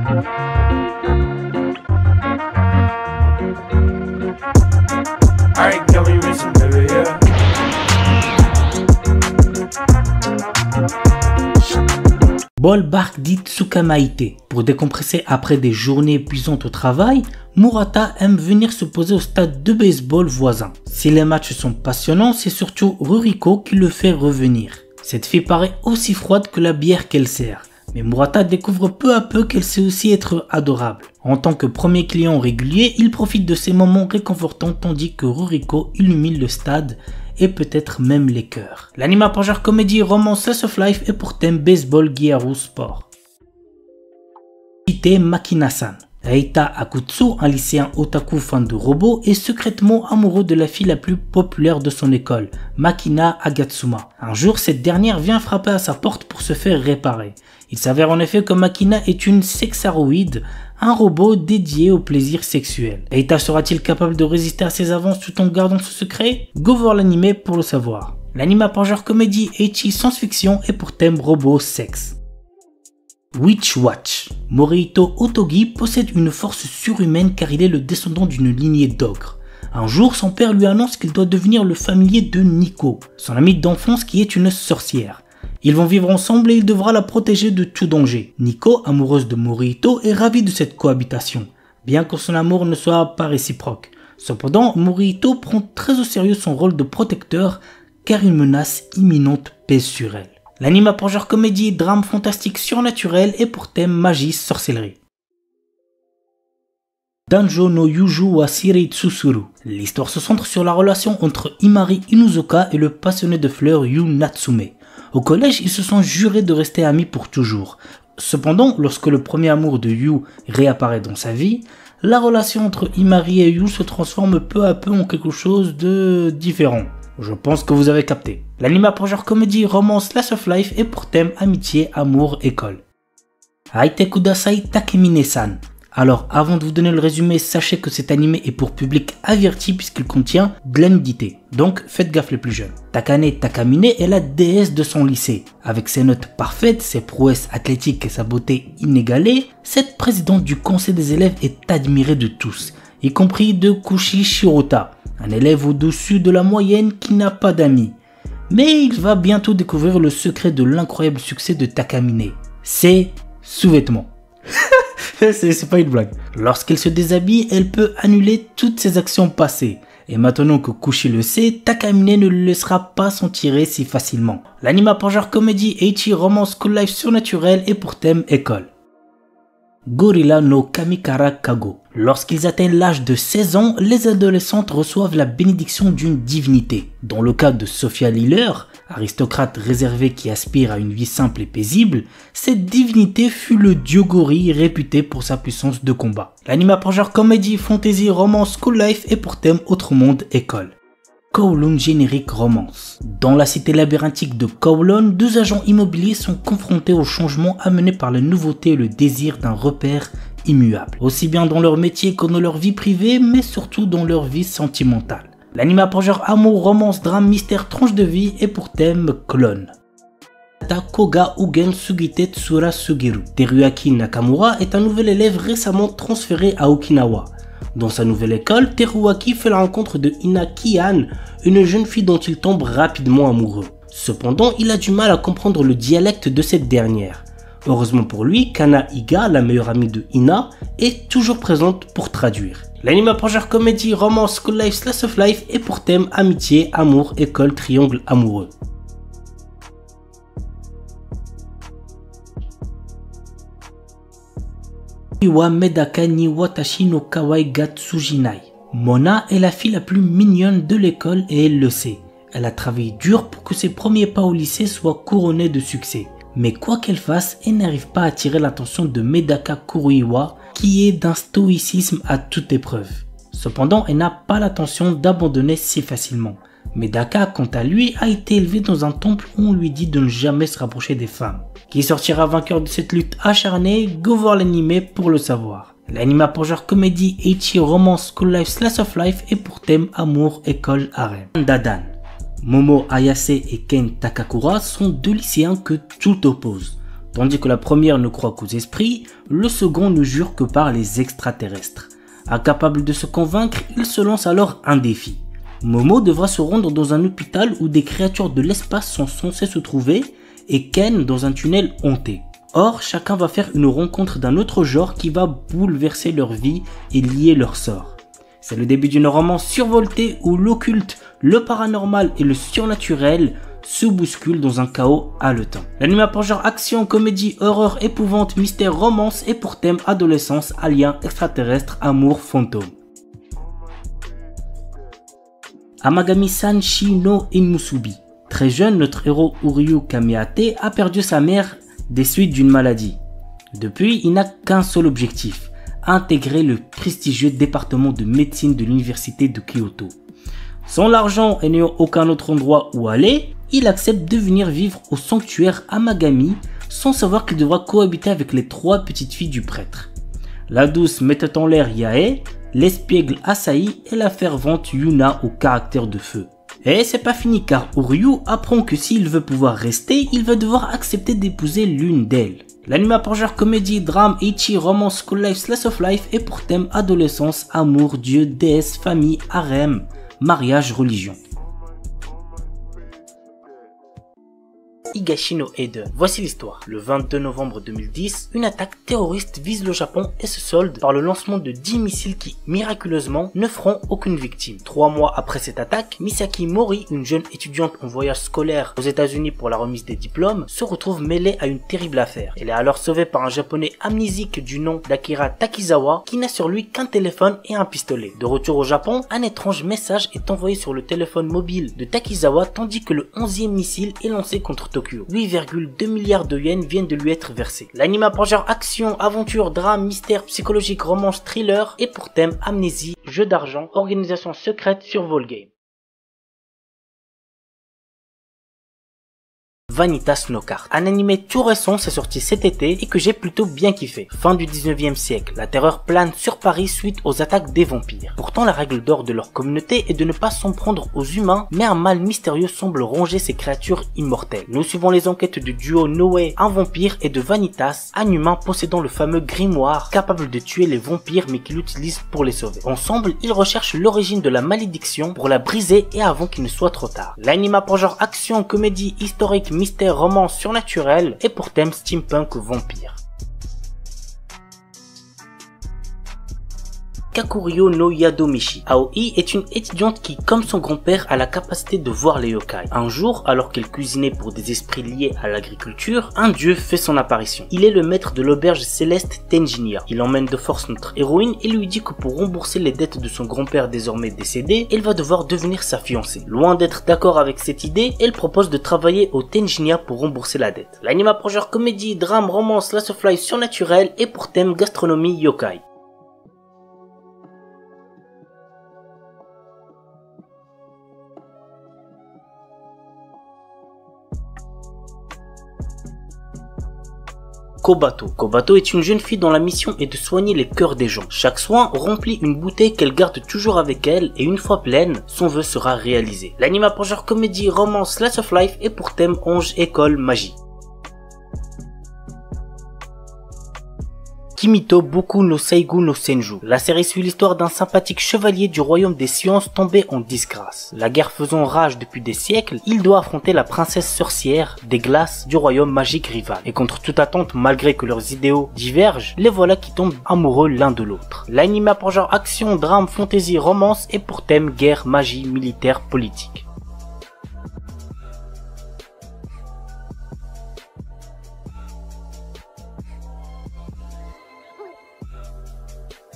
Alright, girl, we racing, baby, yeah. Ball barque dit Tsukamaite. Pour décompresser après des journées épuisantes au travail, Murata aime venir se poser au stade de baseball voisin. Si les matchs sont passionnants, c'est surtout Ruriko qui le fait revenir. Cette fille paraît aussi froide que la bière qu'elle sert. Mais Murata découvre peu à peu qu'elle sait aussi être adorable. En tant que premier client régulier, il profite de ces moments réconfortants tandis que Ruriko illumine le stade et peut-être même les cœurs. L'anime à genre comédie, romance, slice of life et pour thème baseball, Gyaru, sport. Ite Makina-san. Reita Akutsu, un lycéen otaku fan de robots, est secrètement amoureux de la fille la plus populaire de son école, Makina Agatsuma. Un jour, cette dernière vient frapper à sa porte pour se faire réparer. Il s'avère en effet que Makina est une sexaroïde, un robot dédié au plaisir sexuel. Reita sera-t-il capable de résister à ses avances tout en gardant ce secret? Go voir l'anime pour le savoir. L'anime à genre comédie, ecchi, science-fiction et pour thème robot sexe. Witch Watch. Morihito Otogi possède une force surhumaine car il est le descendant d'une lignée d'ogres. Un jour, son père lui annonce qu'il doit devenir le familier de Nico, son amie d'enfance qui est une sorcière. Ils vont vivre ensemble et il devra la protéger de tout danger. Nico, amoureuse de Morihito, est ravie de cette cohabitation, bien que son amour ne soit pas réciproque. Cependant, Morihito prend très au sérieux son rôle de protecteur car une menace imminente pèse sur elle. L'anime a genre comédie, drame fantastique surnaturel et pour thème magie, sorcellerie. Danjo no Yuju wa Shirei Tsusuru. L'histoire se centre sur la relation entre Imari Inuzuka et le passionné de fleurs Yu Natsume. Au collège, ils se sont jurés de rester amis pour toujours. Cependant, lorsque le premier amour de Yu réapparaît dans sa vie, la relation entre Imari et Yu se transforme peu à peu en quelque chose de différent. Je pense que vous avez capté. L'anime a pour genre comédie, romance, slice of life et pour thème amitié, amour, école. Aite Kudasai Takemine-san. Alors, avant de vous donner le résumé, sachez que cet anime est pour public averti puisqu'il contient de la nudité. Donc, faites gaffe les plus jeunes. Takane Takamine est la déesse de son lycée. Avec ses notes parfaites, ses prouesses athlétiques et sa beauté inégalée, cette présidente du conseil des élèves est admirée de tous, y compris de Kushi Shirota, un élève au-dessus de la moyenne qui n'a pas d'amis. Mais il va bientôt découvrir le secret de l'incroyable succès de Takamine. C'est sous-vêtements. C'est pas une blague. Lorsqu'elle se déshabille, elle peut annuler toutes ses actions passées. Et maintenant que Kushi le sait, Takamine ne le laissera pas s'en tirer si facilement. L'anime a pour genre comédie, ecchi, romance, school life surnaturel et pour thème école. Gorilla no Kamikara Kago. Lorsqu'ils atteignent l'âge de 16 ans, les adolescentes reçoivent la bénédiction d'une divinité. Dans le cas de Sophia Liller, aristocrate réservée qui aspire à une vie simple et paisible, cette divinité fut le dieu gorille réputé pour sa puissance de combat. L'anime a pour genre comédie, fantasy, romance, school life et pour thème autre monde, école. Kowloon générique romance. Dans la cité labyrinthique de Kowloon, deux agents immobiliers sont confrontés aux changements amenés par la nouveauté et le désir d'un repère immuable, aussi bien dans leur métier que dans leur vie privée, mais surtout dans leur vie sentimentale. L'anime a pour genre amour, romance, drame, mystère, tranche de vie et pour thème clone. Koga Ugen Sugite Tsura Sugiru. Teruaki Nakamura est un nouvel élève récemment transféré à Okinawa. Dans sa nouvelle école, Teruaki fait la rencontre de Ina Kian, une jeune fille dont il tombe rapidement amoureux. Cependant, il a du mal à comprendre le dialecte de cette dernière. Heureusement pour lui, Kana Iga, la meilleure amie de Ina, est toujours présente pour traduire. L'anime a pour genre comédie, romance, school life, slice of life et pour thème amitié, amour, école, triangle amoureux. Wa Medaka ni Watashi no Kawaii ga Tsujinai. Mona est la fille la plus mignonne de l'école et elle le sait. Elle a travaillé dur pour que ses premiers pas au lycée soient couronnés de succès. Mais quoi qu'elle fasse, elle n'arrive pas à attirer l'attention de Medaka Kuruiwa, qui est d'un stoïcisme à toute épreuve. Cependant, elle n'a pas l'intention d'abandonner si facilement. Medaka, quant à lui, a été élevé dans un temple où on lui dit de ne jamais se rapprocher des femmes. Qui sortira vainqueur de cette lutte acharnée? Go voir l'anime pour le savoir. L'anime a pour genre comédie, ecchi, romance, school life, slice of life et pour thème amour, école, harem. Dadan. Momo Ayase et Ken Takakura sont deux lycéens que tout oppose. Tandis que la première ne croit qu'aux esprits, le second ne jure que par les extraterrestres. Incapable de se convaincre, il se lance alors un défi. Momo devra se rendre dans un hôpital où des créatures de l'espace sont censées se trouver et Ken dans un tunnel hanté. Or, chacun va faire une rencontre d'un autre genre qui va bouleverser leur vie et lier leur sort. C'est le début d'une romance survoltée où l'occulte, le paranormal et le surnaturel se bousculent dans un chaos haletant. L'anime a pour genre action, comédie, horreur, épouvante, mystère, romance et pour thème adolescence, alien, extraterrestre, amour, fantôme. Amagami-san Shi no Inmusubi. Très jeune, notre héros Uryu Kamiate a perdu sa mère des suites d'une maladie. Depuis, il n'a qu'un seul objectif, intégrer le prestigieux département de médecine de l'université de Kyoto. Sans l'argent et n'ayant aucun autre endroit où aller, il accepte de venir vivre au sanctuaire Amagami sans savoir qu'il devra cohabiter avec les 3 petites filles du prêtre. La douce mettait en l'air Yae, l'espiègle Asahi et la fervente Yuna au caractère de feu. Et c'est pas fini car Uryu apprend que s'il veut pouvoir rester, il va devoir accepter d'épouser l'une d'elles. L'anime a pour genre comédie, drame, ecchi, romance, school life, slice of life et pour thème adolescence, amour, dieu, déesse, famille, harem, mariage, religion. Higashi no Eden. Voici l'histoire. Le 22 novembre 2010, une attaque terroriste vise le Japon et se solde par le lancement de 10 missiles qui, miraculeusement, ne feront aucune victime. 3 mois après cette attaque, Misaki Mori, une jeune étudiante en voyage scolaire aux États-Unis pour la remise des diplômes, se retrouve mêlée à une terrible affaire. Elle est alors sauvée par un japonais amnésique du nom d'Akira Takizawa qui n'a sur lui qu'un téléphone et un pistolet. De retour au Japon, un étrange message est envoyé sur le téléphone mobile de Takizawa tandis que le 11e missile est lancé contre Tokyo. 8,2 milliards de yens viennent de lui être versés. L'anime a pour genre action, aventure, drame, mystère, psychologique, romance, thriller et pour thème amnésie, jeu d'argent, organisation secrète sur Volgame. Vanitas no Card. Un animé tout récent s'est sorti cet été et que j'ai plutôt bien kiffé. Fin du 19e siècle, la terreur plane sur Paris suite aux attaques des vampires. Pourtant la règle d'or de leur communauté est de ne pas s'en prendre aux humains, mais un mal mystérieux semble ronger ces créatures immortelles. Nous suivons les enquêtes du duo Noé, un vampire, et de Vanitas, un humain possédant le fameux grimoire, capable de tuer les vampires mais qui l'utilise pour les sauver. Ensemble, ils recherchent l'origine de la malédiction pour la briser et avant qu'il ne soit trop tard. L'anime a pour genre action, comédie, historique, mystère, romance, surnaturel et pour thème steampunk vampire. Kakurio no Yadomichi. Aoi est une étudiante qui, comme son grand-père, a la capacité de voir les yokai. Un jour, alors qu'elle cuisinait pour des esprits liés à l'agriculture, un dieu fait son apparition. Il est le maître de l'auberge céleste Tenjinia. Il emmène de force notre héroïne et lui dit que pour rembourser les dettes de son grand-père désormais décédé, elle va devoir devenir sa fiancée. Loin d'être d'accord avec cette idée, elle propose de travailler au Tenjinia pour rembourser la dette. L'anime a pour genre comédie, drame, romance, slice of life, surnaturel et pour thème gastronomie yokai. Kobato. Kobato est une jeune fille dont la mission est de soigner les cœurs des gens. Chaque soin remplit une bouteille qu'elle garde toujours avec elle et une fois pleine, son vœu sera réalisé. L'anime a pour genre comédie, romance, slice of life et pour thème ange, école, magie. Kimito Boku no Seigu no Senju. La série suit l'histoire d'un sympathique chevalier du royaume des sciences tombé en disgrâce. La guerre faisant rage depuis des siècles, il doit affronter la princesse sorcière des glaces du royaume magique rival. Et contre toute attente, malgré que leurs idéaux divergent, les voilà qui tombent amoureux l'un de l'autre. L'anime a pour genre action, drame, fantasy, romance et pour thème guerre, magie, militaire, politique.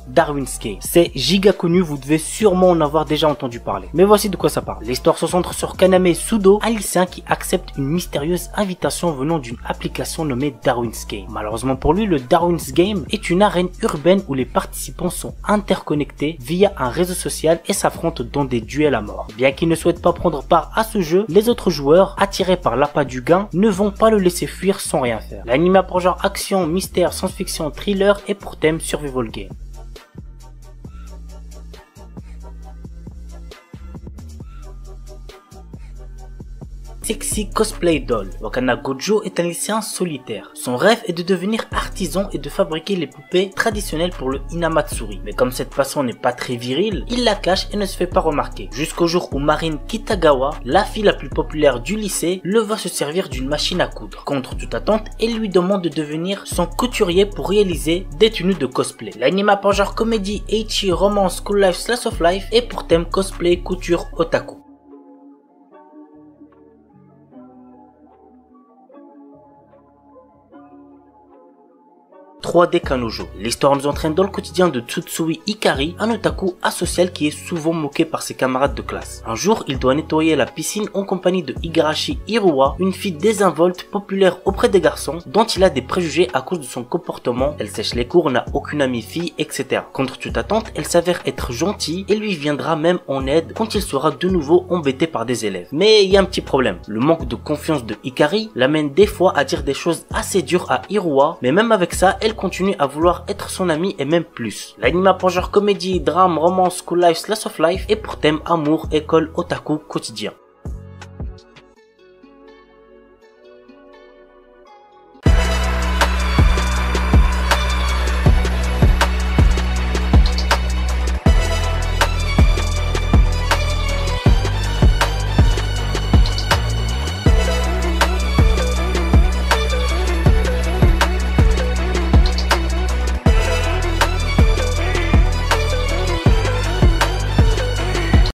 Darwin's Game. C'est giga connu, vous devez sûrement en avoir déjà entendu parler. Mais voici de quoi ça parle. L'histoire se centre sur Kaname Sudo, un lycéen qui accepte une mystérieuse invitation venant d'une application nommée Darwin's Game. Malheureusement pour lui, le Darwin's Game est une arène urbaine où les participants sont interconnectés via un réseau social et s'affrontent dans des duels à mort. Bien qu'il ne souhaite pas prendre part à ce jeu, les autres joueurs, attirés par l'appât du gain, ne vont pas le laisser fuir sans rien faire. L'anime a pour genre action, mystère, science-fiction, thriller et pour thème survival game. sexy cosplay doll. Wakana Gojo est un lycéen solitaire. Son rêve est de devenir artisan et de fabriquer les poupées traditionnelles pour le Hinamatsuri. Mais comme cette passion n'est pas très virile, il la cache et ne se fait pas remarquer. Jusqu'au jour où Marine Kitagawa, la fille la plus populaire du lycée, le voit se servir d'une machine à coudre. Contre toute attente, elle lui demande de devenir son couturier pour réaliser des tenues de cosplay. L'anime a pour genre comédie, ecchi, romance, school life, slice of life et pour thème cosplay, couture, otaku. 3D Kanojo. L'histoire nous entraîne dans le quotidien de Tsutsui Hikari, un otaku asocial qui est souvent moqué par ses camarades de classe. Un jour, il doit nettoyer la piscine en compagnie de Igarashi Hiruwa, une fille désinvolte, populaire auprès des garçons, dont il a des préjugés à cause de son comportement. Elle sèche les cours, n'a aucune amie fille, etc. Contre toute attente, elle s'avère être gentille et lui viendra même en aide quand il sera de nouveau embêté par des élèves. Mais il y a un petit problème. Le manque de confiance de Hikari l'amène des fois à dire des choses assez dures à Hiruwa, mais même avec ça, elle continue à vouloir être son amie et même plus. L'anime a pour genre comédie, drame, romance, school life, slice of life et pour thème amour, école, otaku, quotidien.